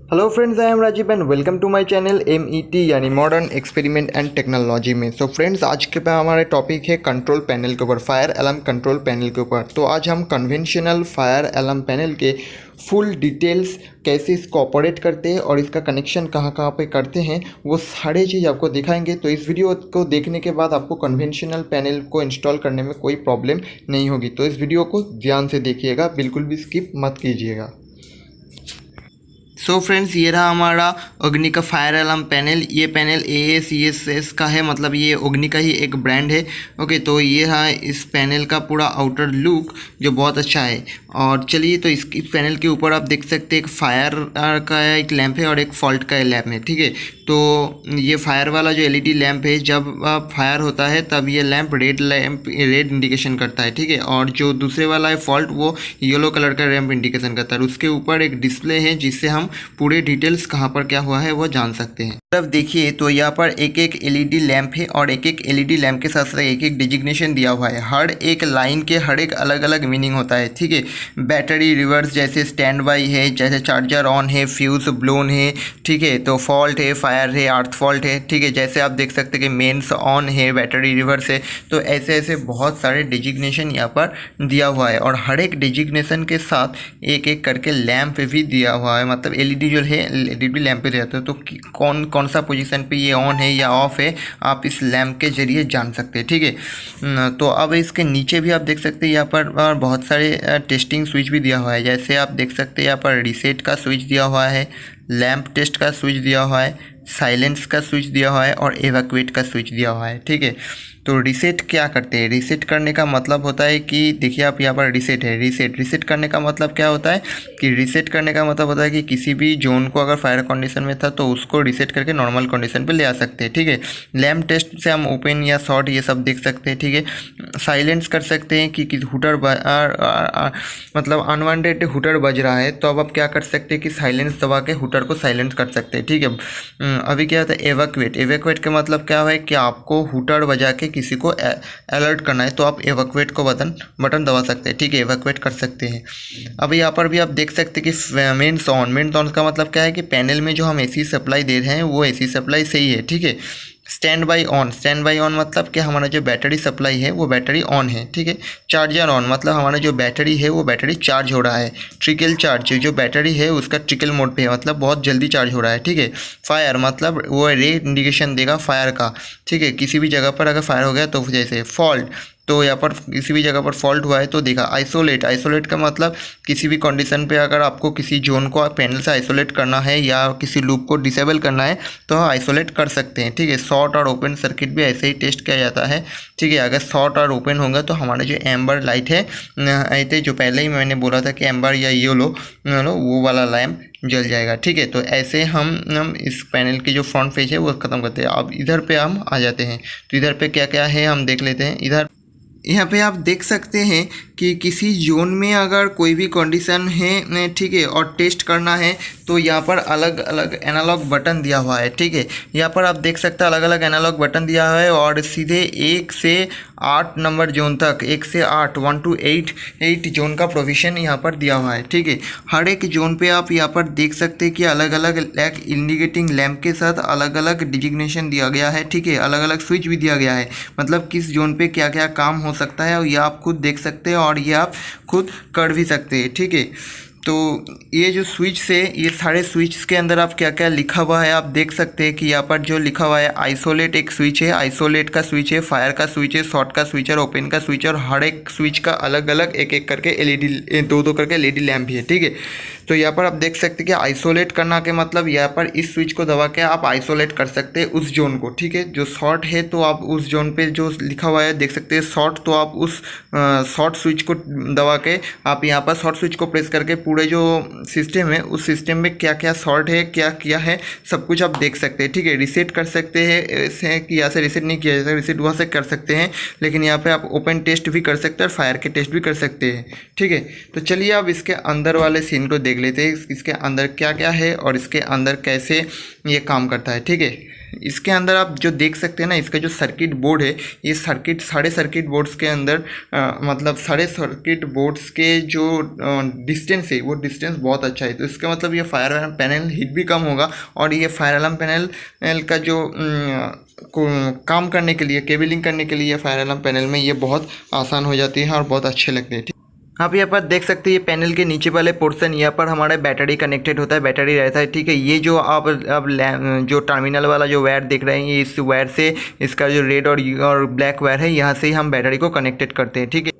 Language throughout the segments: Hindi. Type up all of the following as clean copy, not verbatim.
Hello friends, I am Rajiv and welcome to my channel MET यानी मॉडर्न एक्सपेरिमेंट एंड टेक्नोलॉजी में। सो फ्रेंड्स, आज के पे हमारे टॉपिक है कंट्रोल पैनल के ऊपर, फायर अलार्म कंट्रोल पैनल के ऊपर। तो आज हम कन्वेंशनल फायर अलार्म पैनल के फुल डिटेल्स, कैसे इसको ऑपरेट करते हैं और इसका कनेक्शन कहाँ कहाँ पे करते हैं, वो सारे चीज़ आपको दिखाएंगे। तो इस वीडियो को देखने के बाद आपको कन्वेंशनल पैनल को इंस्टॉल करने में कोई प्रॉब्लम नहीं होगी। तो इस वीडियो को ध्यान से देखिएगा, बिल्कुल भी स्किप मत कीजिएगा। सो फ्रेंड्स, ये रहा हमारा अग्नि का फायर अलार्म पैनल। ये पैनल ASESS का है, मतलब ये अग्नि का ही एक ब्रांड है। ओके, तो ये रहा इस पैनल का पूरा आउटर लुक, जो बहुत अच्छा है। और चलिए, तो इस पैनल के ऊपर आप देख सकते हैं एक फायर का एक लैंप है और एक फॉल्ट का लैंप है। ठीक है, तो ये फायर वाला जो LED लैंप है, जब फायर होता है तब ये लैंप रेड इंडिकेशन करता है। ठीक है, और जो दूसरे वाला है फॉल्ट, वो येलो कलर का लैंप इंडिकेशन करता है। उसके ऊपर एक डिस्प्ले है जिससे हम पूरे डिटेल्स कहाँ पर क्या हुआ है वो जान सकते हैं। तब देखिए, तो यहाँ पर एक एक LED लैंप है और एक एक LED लैंप के साथ साथ एक एक डिजिग्नेशन दिया हुआ है। हर एक लाइन के हर एक अलग अलग मीनिंग होता है। ठीक है, बैटरी रिवर्स जैसे स्टैंड बाई है, जैसे चार्जर ऑन है, फ्यूज ब्लोन है। ठीक है, तो फॉल्ट है, फायर है, अर्थ फॉल्ट है। ठीक है, जैसे आप देख सकते हैं कि मेंस ऑन है, बैटरी रिवर्स है। तो ऐसे ऐसे बहुत सारे डिजिग्नेशन यहाँ पर दिया हुआ है और हर एक डिजिग्नेशन के साथ एक एक करके लैंप भी दिया हुआ है। मतलब LED जो है LED लैंप पे रहता है, तो कौन सा पोजीशन पे ये ऑन है या ऑफ है, आप इस लैंप के जरिए जान सकते हैं। ठीक है, तो अब इसके नीचे भी आप देख सकते हैं यहाँ पर बहुत सारे टेस्टिंग स्विच भी दिया हुआ है। जैसे आप देख सकते हैं यहाँ पर रीसेट का स्विच दिया हुआ है, लैंप टेस्ट का स्विच दिया हुआ है, साइलेंस का स्विच दिया हुआ है और एवैक्यूएट का स्विच दिया हुआ है। ठीक है, तो रीसेट क्या करते हैं? रीसेट करने का मतलब होता है कि देखिए, आप यहाँ पर रीसेट है, रीसेट करने का मतलब क्या होता है कि रीसेट करने का मतलब होता है कि किसी भी जोन को अगर फायर कंडीशन में था तो उसको रीसेट करके नॉर्मल कंडीशन पे ले आ सकते हैं। ठीक है, लैंप टेस्ट से हम ओपन या शॉर्ट ये सब देख सकते हैं। ठीक है, साइलेंस कर सकते हैं कि हुटर मतलब अनवांटेड हुटर बज रहा है, तो अब आप क्या कर सकते हैं कि साइलेंस दबा के हुटर को साइलेंस कर सकते हैं। ठीक है, अभी क्या होता है एवैक्यूएट का मतलब क्या है कि आपको हुटर बजा के किसी को अलर्ट करना है, तो आप एवैक्यूएट को बटन दबा सकते हैं। ठीक है, एवैक्यूएट कर सकते हैं। अब यहाँ पर भी आप देख सकते हैं कि मेंस ऑन का मतलब क्या है कि पैनल में जो हम AC सप्लाई दे रहे हैं वो AC सप्लाई सही है। ठीक है, स्टैंड बाई ऑन मतलब कि हमारा जो बैटरी सप्लाई है वो बैटरी ऑन है। ठीक है, चार्जर ऑन मतलब हमारा जो बैटरी है वो बैटरी चार्ज हो रहा है। ट्रिकल चार्ज, जो बैटरी है उसका ट्रिकल मोड पे है, मतलब बहुत जल्दी चार्ज हो रहा है। ठीक है, फायर मतलब वो रेड इंडिकेशन देगा फायर का। ठीक है, किसी भी जगह पर अगर फायर हो गया तो जैसे फॉल्ट, तो यहाँ पर किसी भी जगह पर फॉल्ट हुआ है तो देखा। आइसोलेट का मतलब किसी भी कंडीशन पे अगर आपको किसी जोन को पैनल से आइसोलेट करना है या किसी लूप को डिसेबल करना है तो आइसोलेट कर सकते हैं। ठीक है, शॉर्ट और ओपन सर्किट भी ऐसे ही टेस्ट किया जाता है। ठीक है, अगर शॉर्ट और ओपन होगा तो हमारा जो एम्बर लाइट है, ऐसे जो पहले ही मैंने बोला था कि एम्बर या येलो वो वाला लैम्प जल जाएगा। ठीक है, तो ऐसे हम इस पैनल की जो फ्रंट पेज है वो ख़त्म करते हैं। अब इधर पे हम आ जाते हैं, तो इधर पे क्या क्या है हम देख लेते हैं। इधर यहाँ पे आप देख सकते हैं कि किसी जोन में अगर कोई भी कंडीशन है, ठीक है, और टेस्ट करना है तो यहाँ पर अलग अलग एनालॉग बटन दिया हुआ है। ठीक है, यहाँ पर आप देख सकते हैं अलग अलग एनालॉग बटन दिया हुआ है और सीधे 1 से 8 नंबर जोन तक, 1 से 8 1 to 8 जोन का प्रोविज़न यहाँ पर दिया हुआ है। ठीक है, हर एक जोन पे आप यहाँ पर देख सकते हैं कि अलग अलग इंडिकेटिंग लैंप के साथ अलग अलग डिजिग्नेशन दिया गया है। ठीक है, अलग अलग स्विच भी दिया गया है, मतलब किस जोन पे क्या क्या काम हो सकता है और ये आप खुद देख सकते हैं और ये आप खुद कर भी सकते हैं। ठीक है, तो ये जो स्विच से, ये सारे स्विच के अंदर आप क्या क्या लिखा हुआ है आप देख सकते हैं कि यहाँ पर जो लिखा हुआ है आइसोलेट एक स्विच है, आइसोलेट का स्विच है, फायर का स्विच है, शॉर्ट का स्विच है, ओपन का स्विच है और हर एक स्विच का अलग अलग एक एक करके LED, दो दो करके LED लैंप भी है। ठीक है, तो यहाँ पर आप देख सकते हैं कि आइसोलेट करना के मतलब यहाँ पर इस स्विच को दबा के आप आइसोलेट कर सकते हैं उस जोन को। ठीक है, जो शॉर्ट है तो आप उस जोन पे जो लिखा हुआ है देख सकते हैं शॉर्ट, तो आप उस शॉर्ट स्विच को दबा के आप यहाँ पर शॉर्ट स्विच को प्रेस करके पूरे जो सिस्टम है उस सिस्टम में क्या क्या शॉर्ट है, क्या किया है, सब कुछ आप देख सकते हैं। ठीक है, रीसेट कर सकते हैं, ऐसे कि यहाँ से रीसेट नहीं किया जाता, रीसेट वहाँ से कर सकते हैं, लेकिन यहाँ पे आप ओपन टेस्ट भी कर सकते हैं और फायर के टेस्ट भी कर सकते हैं। ठीक है, तो चलिए अब इसके अंदर वाले सीन को देख लेते हैं, इसके अंदर क्या क्या है और इसके अंदर कैसे ये काम करता है। ठीक है, इसके अंदर आप जो देख सकते हैं ना, इसका जो सर्किट बोर्ड है, ये सारे सर्किट बोर्ड्स के अंदर मतलब सारे सर्किट बोर्ड्स के जो डिस्टेंस है वो डिस्टेंस बहुत अच्छा है। तो इसका मतलब ये फायर अलार्म पैनल हीट भी कम होगा और ये फायर अलार्म पैनल का जो काम करने के लिए, केबलिंग करने के लिए फायर अलार्म पैनल में ये बहुत आसान हो जाती है और बहुत अच्छे लगते हैं। आप यहाँ पर देख सकते हैं ये पैनल के नीचे वाले पोर्शन, यहाँ पर हमारा बैटरी कनेक्टेड होता है, बैटरी रहता है, ठीक है। ये जो आप अब जो टर्मिनल वाला जो वायर देख रहे हैं, ये इस वायर से, इसका जो रेड और ब्लैक वायर है, यहाँ से ही हम बैटरी को कनेक्टेड करते हैं, ठीक है।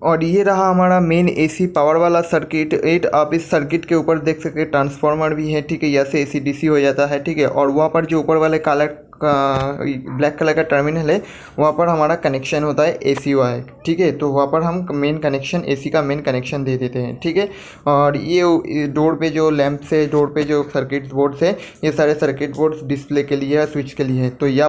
और ये रहा हमारा मेन एसी पावर वाला सर्किट। आप इस सर्किट के ऊपर देख सकते हैं ट्रांसफार्मर भी है, ठीक है। यहाँ से AC DC हो जाता है, ठीक है। और वहाँ पर जो ऊपर वाले ब्लैक कलर का टर्मिनल है, वहाँ पर हमारा कनेक्शन होता है AC वायर, ठीक है। तो वहाँ पर हम मेन कनेक्शन, AC का मेन कनेक्शन दे देते हैं, ठीक है। और ये डोर पे जो लैंप से, डोर पे जो सर्किट बोर्ड्स है, ये सारे सर्किट बोर्ड्स डिस्प्ले के लिए, स्विच के लिए है। तो यह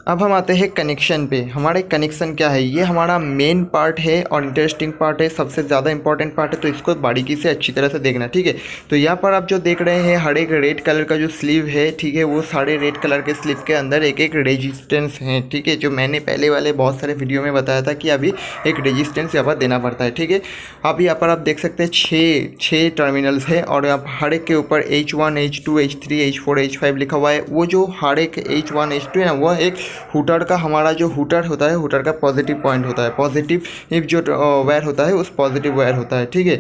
अब हम आते हैं कनेक्शन पे। हमारे कनेक्शन क्या है, ये हमारा मेन पार्ट है और इंटरेस्टिंग पार्ट है, सबसे ज़्यादा इंपॉर्टेंट पार्ट है। तो इसको बारीकी से अच्छी तरह से देखना, ठीक है। तो यहाँ पर आप जो देख रहे हैं, हर एक रेड कलर का जो स्लीव है, ठीक है, वो सारे रेड कलर के स्लीव के अंदर एक एक रेजिस्टेंस है, ठीक है। जो मैंने पहले वाले बहुत सारे वीडियो में बताया था कि अभी एक रेजिस्टेंस यहाँ पर देना पड़ता है, ठीक है। अब यहाँ पर आप देख सकते हैं छः टर्मिनल्स है और आप हर एक के ऊपर H1 H2 H3 H4 H5 लिखा हुआ है। वो जो हर एक H1 H2 है ना, वो एक हुटर का, हमारा जो हुटर होता है, हुटर का पॉजिटिव पॉइंट होता है, पॉजिटिव जो वायर होता है उस पॉजिटिव वायर होता है, ठीक है।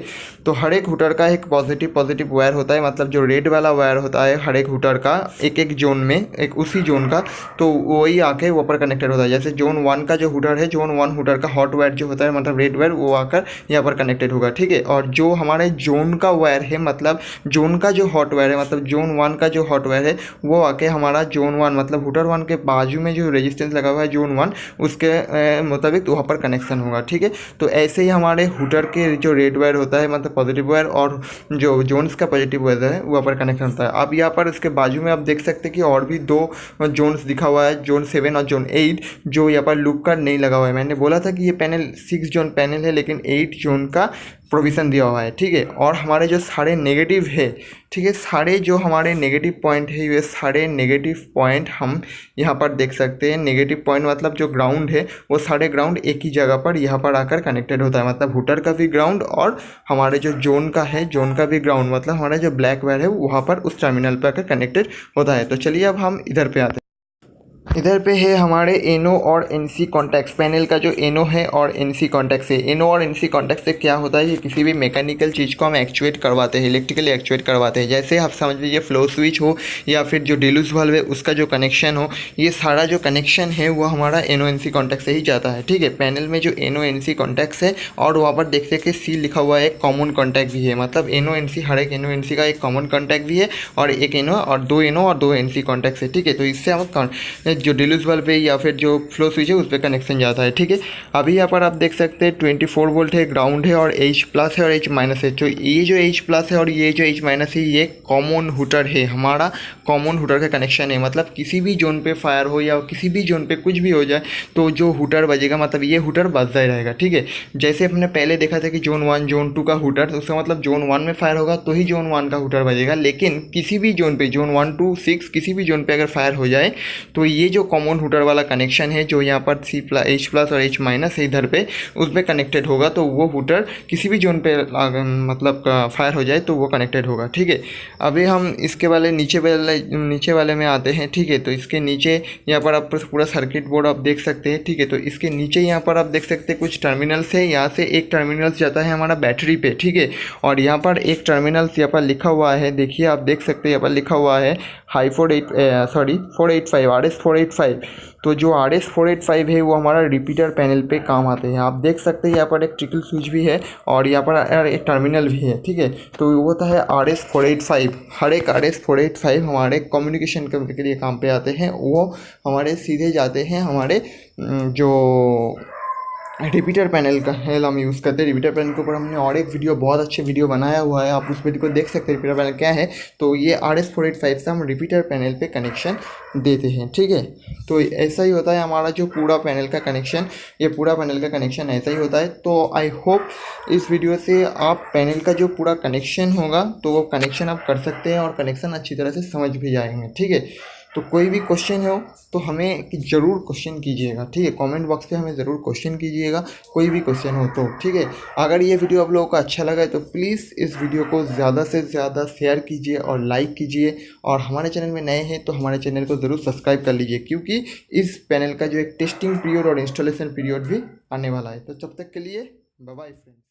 तो हर एक हुटर का एक पॉजिटिव वायर होता है, मतलब जो रेड वाला वायर होता है हर एक हुटर का एक एक जोन में, एक उसी जोन का, तो वही आके वो पर कनेक्टेड होता है। जैसे जोन 1 का जो हुटर है, जोन 1 हुटर का हॉट वायर जो होता है, मतलब रेड वायर, वो आकर यहाँ पर कनेक्टेड होगा, ठीक है। और जो हमारे जोन का वायर है, मतलब जोन का जो हॉट वायर है, मतलब जोन 1 का जो हॉट वायर है, वो आके हमारा जोन 1 मतलब हुटर 1 के बाजू में जो रेजिस्टेंस लगा हुआ है जोन 1, उसके मुताबिक वहाँ पर कनेक्शन होगा, ठीक है। तो ऐसे ही हमारे हुटर के जो रेड वायर होता है, मतलब पॉजिटिव वायर, और जो जोन्स का पॉजिटिव वायर है वहाँ पर कनेक्शन होता है। अब यहाँ पर इसके बाजू में आप देख सकते हैं कि और भी 2 जोन्स दिखा हुआ है, जोन 7 और जोन 8, जो यहाँ पर लूप का नहीं लगा हुआ है। मैंने बोला था कि ये पैनल 6 जोन पैनल है, लेकिन 8 जोन का प्रोविज़न दिया हुआ है, ठीक है। और हमारे जो सारे नेगेटिव है, ठीक है, सारे जो हमारे नेगेटिव पॉइंट है, ये सारे नेगेटिव पॉइंट हम यहाँ पर देख सकते हैं। नेगेटिव पॉइंट मतलब जो ग्राउंड है, वो सारे ग्राउंड एक ही जगह पर यहाँ पर आकर कनेक्टेड होता है, मतलब हुटर का भी ग्राउंड और हमारे जो जोन का है, जोन का भी ग्राउंड, मतलब हमारा जो ब्लैक वायर है वहाँ पर उस टर्मिनल पर आकर कनेक्टेड होता है। तो चलिए अब हम इधर पे आते हैं। इधर पे है हमारे NO और NC कॉन्टैक्ट्स, पैनल का जो NO है और NC कॉन्टैक्ट्स है। NO और NC कॉन्टैक्ट से क्या होता है, ये किसी भी मैकेनिकल चीज़ को हम एक्चुएट करवाते हैं, इलेक्ट्रिकली एक्चुएट करवाते हैं। जैसे आप समझ लीजिए फ्लो स्विच हो या फिर जो डिलूज वाल्व है उसका जो कनेक्शन हो, ये सारा जो कनेक्शन है वो हमारा NO NC कॉन्टैक्ट से ही जाता है, ठीक है। पैनल में जो NO NC कॉन्टैक्ट्स है, और वहाँ पर देखते कि C लिखा हुआ है, एक कॉमन कॉन्टैक्ट भी है, मतलब NO NC, हर एक NO NC का एक कॉमन कॉन्टैक्ट भी है, और एक NO और 2 NO और 2 NC कॉन्टैक्ट्स है, ठीक है। तो इससे हम जो डिलूज वाल्व पे या फिर जो फ्लो स्विच है उस पर कनेक्शन जाता है, ठीक है। अभी यहाँ पर आप देख सकते हैं 24 वोल्ट है, ग्राउंड है, और H प्लस है और H माइनस है। तो ये जो H प्लस है और ये जो H माइनस है, ये कॉमन हुटर है, हमारा कॉमन हुटर का कनेक्शन है। मतलब किसी भी जोन पे फायर हो या किसी भी जोन पे कुछ भी हो जाए, तो जो हुटर बजेगा, मतलब ये हुटर बजता ही रहेगा, ठीक है। जैसे अपने पहले देखा था कि जोन 1 जोन 2 का हुटर, तो उसका मतलब जोन 1 में फायर होगा तो ही जोन 1 का हुटर बजेगा। लेकिन किसी भी जोन पे, जोन 1 to 6 किसी भी जोन पे अगर फायर हो जाए, तो ये जो कॉमन हुटर वाला कनेक्शन है, जो यहाँ पर H प्लस और H माइनस है इधर पे, उस पर कनेक्टेड होगा, तो वो हुटर किसी भी जोन पे मतलब फायर हो जाए तो वो कनेक्टेड होगा, ठीक है। अभी हम इसके वाले नीचे वाले में आते हैं, ठीक है। तो इसके नीचे यहाँ पर आप पूरा सर्किट बोर्ड आप देख सकते हैं, ठीक है। तो इसके नीचे यहाँ पर आप देख सकते हैं कुछ टर्मिनल्स है, यहाँ से एक टर्मिनल्स जाता है हमारा बैटरी पे, ठीक है। और यहाँ पर एक टर्मिनल्स यहाँ पर लिखा हुआ है, देखिए आप देख सकते हैं यहाँ पर लिखा हुआ है 485 RS485। तो जो RS485 है वो हमारा रिपीटर पैनल पे काम आते हैं। आप देख सकते हैं यहाँ पर एक ट्रिकल स्विच भी है और यहाँ पर एक टर्मिनल भी है, ठीक है। तो वो होता है RS485। हर एक RS485 हमारे कम्युनिकेशन के लिए काम पे आते हैं, वो हमारे सीधे जाते हैं हमारे जो रिपीटर पैनल का है, हम यूज़ करते हैं। रिपीटर पैनल के ऊपर हमने और एक वीडियो, बहुत अच्छे वीडियो बनाया हुआ है, आप उस वीडियो को देख सकते हैं रिपीटर पैनल क्या है। तो ये RS485 से हम रिपीटर पैनल पे कनेक्शन देते हैं, ठीक है। तो ऐसा ही होता है हमारा जो पूरा पैनल का कनेक्शन, ये पूरा पैनल का कनेक्शन ऐसा ही होता है। तो आई होप इस वीडियो से आप पैनल का जो पूरा कनेक्शन होगा, तो वो कनेक्शन आप कर सकते हैं और कनेक्शन अच्छी तरह से समझ भी जाएंगे, ठीक है। तो कोई भी क्वेश्चन हो तो हमें ज़रूर क्वेश्चन कीजिएगा, ठीक है। कमेंट बॉक्स पे हमें ज़रूर क्वेश्चन कीजिएगा, कोई भी क्वेश्चन हो तो, ठीक है। अगर ये वीडियो आप लोगों को अच्छा लगा है तो प्लीज़ इस वीडियो को ज़्यादा से ज़्यादा शेयर कीजिए और लाइक कीजिए, और हमारे चैनल में नए हैं तो हमारे चैनल को ज़रूर सब्सक्राइब कर लीजिए, क्योंकि इस पैनल का जो एक टेस्टिंग पीरियड और इंस्टॉलेशन पीरियड भी आने वाला है। तो तब तक के लिए बाय बाय फ्रेंड्स।